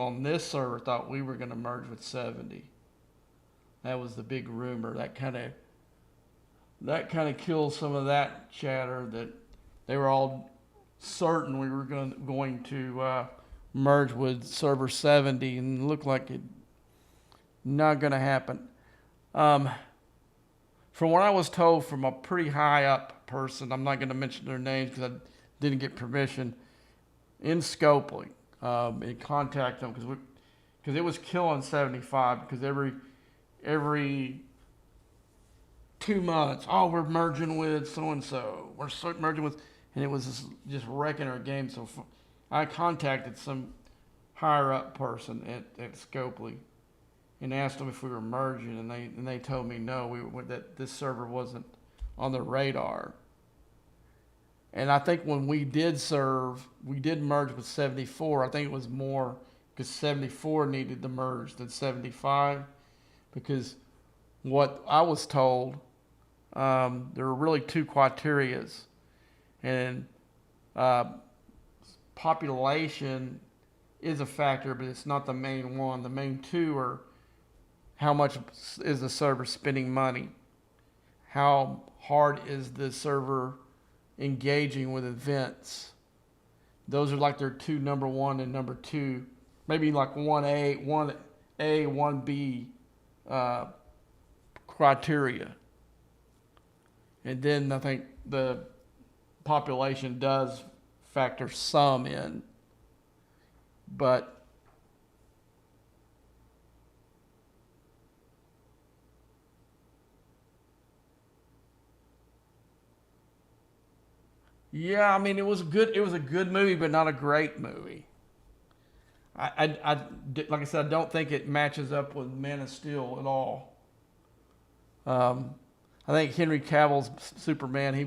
on this server thought we were going to merge with 70. That was the big rumor. That kind of killed some of that chatter that they were all certain we were going to merge with server 70, and it looked like it not going to happen. From what I was told from a pretty high up person, I'm not going to mention their names because I didn't get permission, in Scopely, and contact them because it was killing 75, because every 2 months, oh, we're merging with so and so, merging with, and it was just wrecking our game. So I contacted some higher up person at Scopely and asked them if we were merging, and they told me no, that this server wasn't on their radar. And I think when we did merge with 74. I think it was more because 74 needed to merge than 75, because what I was told, there were really two criterias, and population is a factor, but it's not the main one. The main two are how much is the server spending money, how hard is the server engaging with events. Those are like their two, number one and number two, maybe like 1A, 1B criteria. And then I think the population does factor some in, but yeah, I mean, it was a good movie, but not a great movie. Like I said, I don't think it matches up with Man of Steel at all. I think Henry Cavill's Superman, he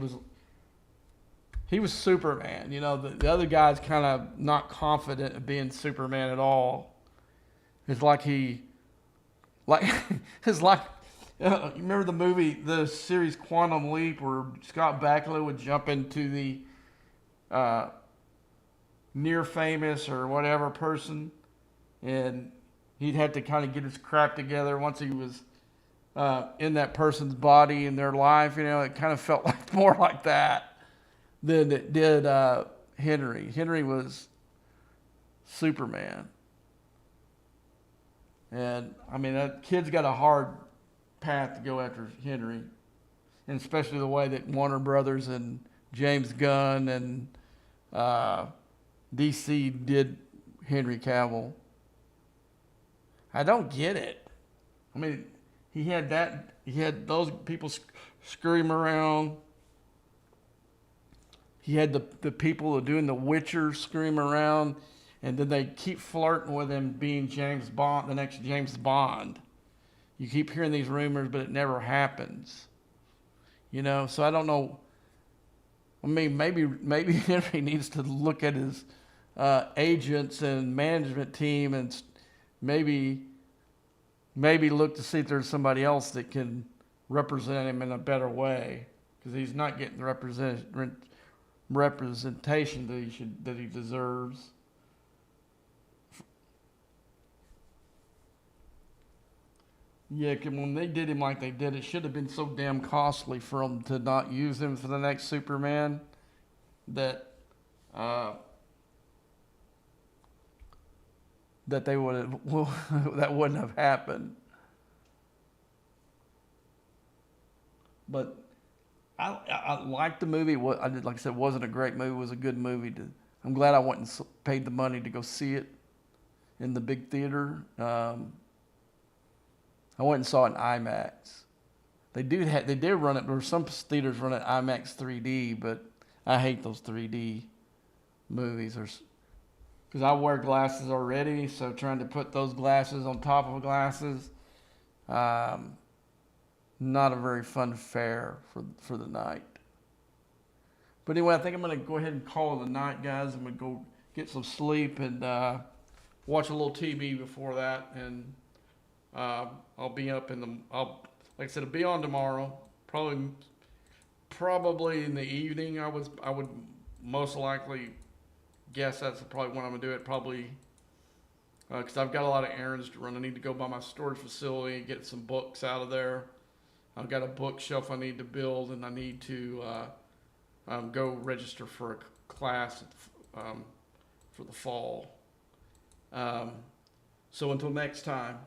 was Superman. You know, the other guy's kind of not confident of being Superman at all. It's like it's like, you remember the series Quantum Leap, where Scott Bakula would jump into the near famous or whatever person, and he'd have to kind of get his crap together once he was in that person's body in their life. You know, it kind of felt like more like that than it did Henry. Henry was Superman. And I mean, that kid's got a hard path to go after Henry, and especially the way that Warner Brothers and James Gunn and DC did Henry Cavill. I don't get it. I mean, he had those people scream around. He had the people doing The Witcher scream around, and then they keep flirting with him being James Bond, the next James Bond. You keep hearing these rumors, but it never happens. You know, so I don't know. I mean, maybe Henry needs to look at his agents and management team, and maybe look to see if there's somebody else that can represent him in a better way, because he's not getting the representation that he deserves. Yeah, when they did him like they did, it should have been so damn costly for them to not use him for the next Superman that they would have that wouldn't have happened. But I liked the movie. Like I said, it wasn't a great movie. It was a good movie. I'm glad I went and paid the money to go see it in the big theater. I went and saw it in IMAX. They did run it. There were some theaters run it IMAX 3D, but I hate those 3D movies. Because I wear glasses already, so trying to put those glasses on top of glasses, not a very fun fare for the night. But anyway, I think I'm going to go ahead and call it a night, guys. I'm going to go get some sleep and watch a little TV before that, and I'll be up like I said, I'll be on tomorrow, probably in the evening. I would most likely guess that's probably when I'm gonna do it. Probably because I've got a lot of errands to run. I need to go by my storage facility, get some books out of there. I've got a bookshelf I need to build, and I need to go register for a class for the fall. Um, so until next time.